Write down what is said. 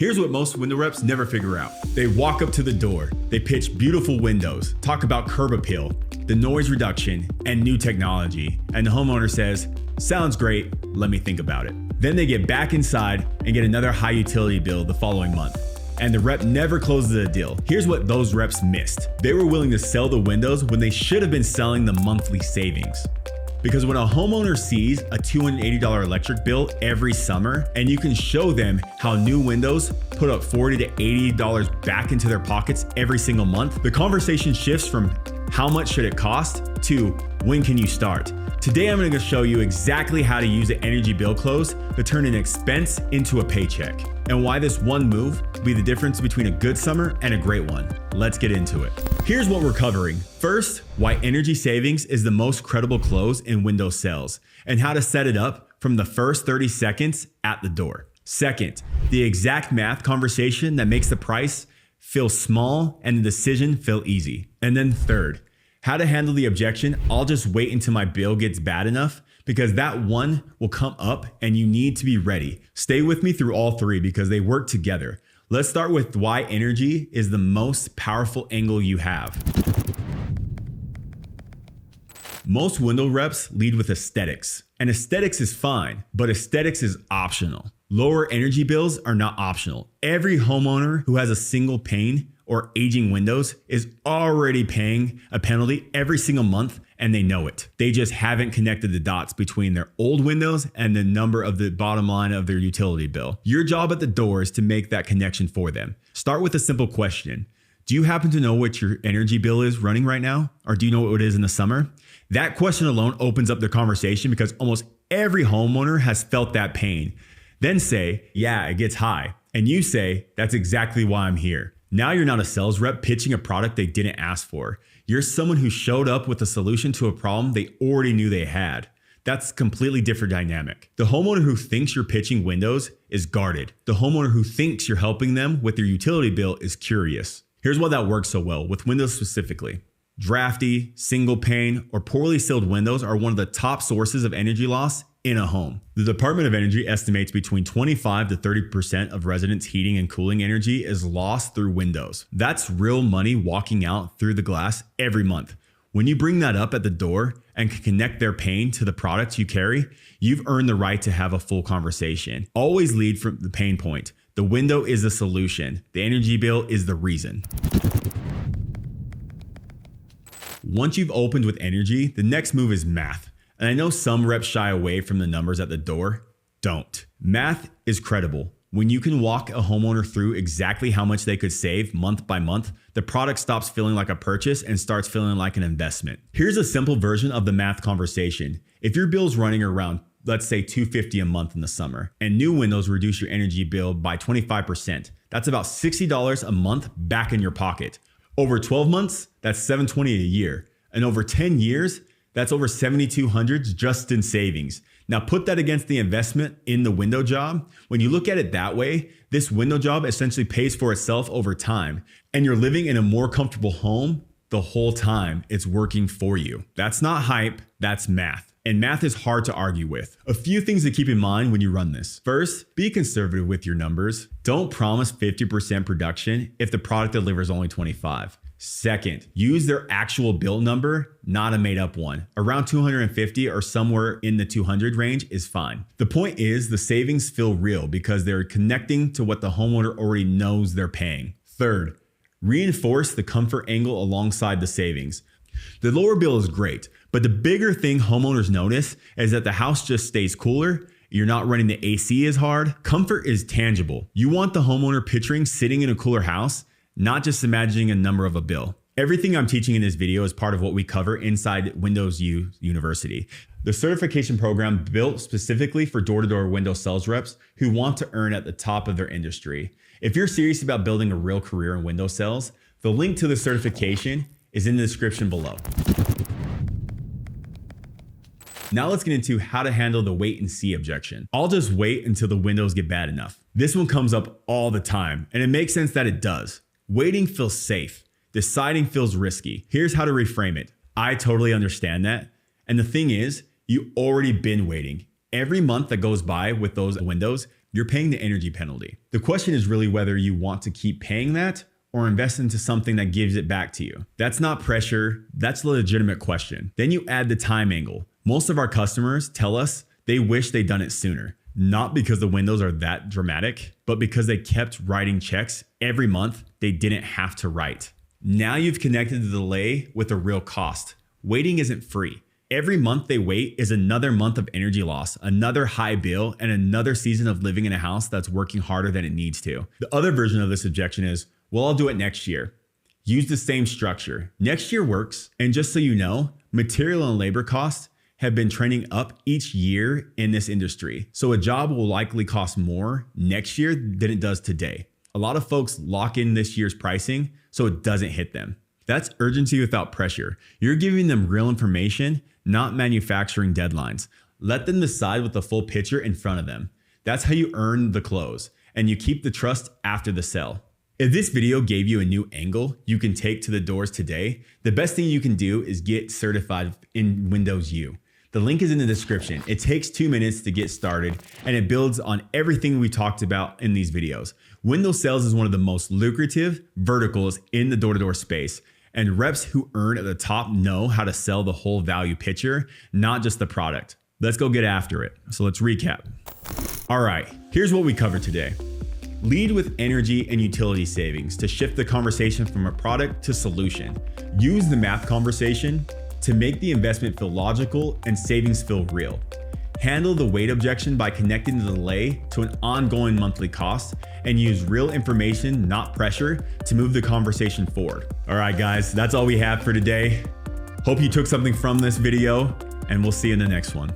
Here's what most window reps never figure out. They walk up to the door, they pitch beautiful windows, talk about curb appeal, the noise reduction, and new technology, and the homeowner says, "Sounds great, let me think about it." Then they get back inside and get another high utility bill the following month, and the rep never closes a deal. Here's what those reps missed. They were willing to sell the windows when they should have been selling the monthly savings. Because when a homeowner sees a $280 electric bill every summer, and you can show them how new windows put up $40 to $80 back into their pockets every single month, the conversation shifts from how much should it cost to when can you start? Today I'm going to show you exactly how to use the energy bill close to turn an expense into a paycheck, and why this one move will be the difference between a good summer and a great one. Let's get into it. Here's what we're covering. First, why energy savings is the most credible close in window sales, and how to set it up from the first 30 seconds at the door. Second, the exact math conversation that makes the price feel small and the decision feel easy. And then third, how to handle the objection, "I'll just wait until my bill gets bad enough," because that one will come up and you need to be ready. Stay with me through all three because they work together. Let's start with why energy is the most powerful angle you have. Most window reps lead with aesthetics, and aesthetics is fine, but aesthetics is optional. Lower energy bills are not optional. Every homeowner who has a single pane or aging windows is already paying a penalty every single month, and they know it. They just haven't connected the dots between their old windows and the number of the bottom line of their utility bill. Your job at the door is to make that connection for them. Start with a simple question. Do you happen to know what your energy bill is running right now? Or do you know what it is in the summer? That question alone opens up the conversation because almost every homeowner has felt that pain. Then say, "Yeah, it gets high." And you say, "That's exactly why I'm here." Now you're not a sales rep pitching a product they didn't ask for. You're someone who showed up with a solution to a problem they already knew they had. That's a completely different dynamic. The homeowner who thinks you're pitching windows is guarded. The homeowner who thinks you're helping them with their utility bill is curious. Here's why that works so well with windows specifically. Drafty, single pane, or poorly sealed windows are one of the top sources of energy loss in a home. The Department of Energy estimates between 25 to 30% of residents' heating and cooling energy is lost through windows. That's real money walking out through the glass every month. When you bring that up at the door and can connect their pain to the products you carry, you've earned the right to have a full conversation. Always lead from the pain point. The window is the solution. The energy bill is the reason. Once you've opened with energy, the next move is math. And I know some reps shy away from the numbers at the door. Don't. Math is credible. When you can walk a homeowner through exactly how much they could save month by month, the product stops feeling like a purchase and starts feeling like an investment. Here's a simple version of the math conversation. If your bill's running around, let's say $250 a month in the summer, and new windows reduce your energy bill by 25%, that's about $60 a month back in your pocket. Over 12 months, that's $720 a year. And over 10 years, that's over $7,200 just in savings. Now put that against the investment in the window job. When you look at it that way, this window job essentially pays for itself over time, and you're living in a more comfortable home the whole time it's working for you. That's not hype, that's math. And math is hard to argue with. A few things to keep in mind when you run this. First, be conservative with your numbers. Don't promise 50% production if the product delivers only 25. Second, use their actual bill number, not a made up one. Around 250 or somewhere in the 200 range is fine. The point is the savings feel real because they're connecting to what the homeowner already knows they're paying. Third, reinforce the comfort angle alongside the savings. The lower bill is great, but the bigger thing homeowners notice is that the house just stays cooler. You're not running the AC as hard. Comfort is tangible. You want the homeowner picturing sitting in a cooler house, not just imagining a number of a bill. Everything I'm teaching in this video is part of what we cover inside Windowsu University, the certification program built specifically for door-to-door window sales reps who want to earn at the top of their industry. If you're serious about building a real career in window sales, the link to the certification is in the description below. Now let's get into how to handle the wait and see objection. I'll just wait until the windows get bad enough. This one comes up all the time, and it makes sense that it does. Waiting feels safe. Deciding feels risky. Here's how to reframe it. I totally understand that. And the thing is, you already been waiting. Every month that goes by with those windows you're paying the energy penalty. The question is really whether you want to keep paying that or invest into something that gives it back to you. That's not pressure, that's a legitimate question. Then you add the time angle. Most of our customers tell us they wish they'd done it sooner. Not because the windows are that dramatic, but because they kept writing checks every month they didn't have to write. Now you've connected the delay with a real cost. Waiting isn't free. Every month they wait is another month of energy loss, another high bill, and another season of living in a house that's working harder than it needs to. The other version of this objection is, well, I'll do it next year. Use the same structure. Next year works. And just so you know, material and labor costs have been trending up each year in this industry. So a job will likely cost more next year than it does today. A lot of folks lock in this year's pricing so it doesn't hit them. That's urgency without pressure. You're giving them real information, not manufacturing deadlines. Let them decide with the full picture in front of them. That's how you earn the close, and you keep the trust after the sale. If this video gave you a new angle you can take to the doors today, the best thing you can do is get certified in Windowsu. The link is in the description. It takes 2 minutes to get started, and it builds on everything we talked about in these videos. Window sales is one of the most lucrative verticals in the door-to-door space, and reps who earn at the top know how to sell the whole value picture, not just the product. Let's go get after it. So let's recap. All right, here's what we covered today. Lead with energy and utility savings to shift the conversation from a product to solution. Use the math conversation to make the investment feel logical and savings feel real. Handle the wait objection by connecting the delay to an ongoing monthly cost, and use real information, not pressure, to move the conversation forward. All right, guys, that's all we have for today. Hope you took something from this video, and we'll see you in the next one.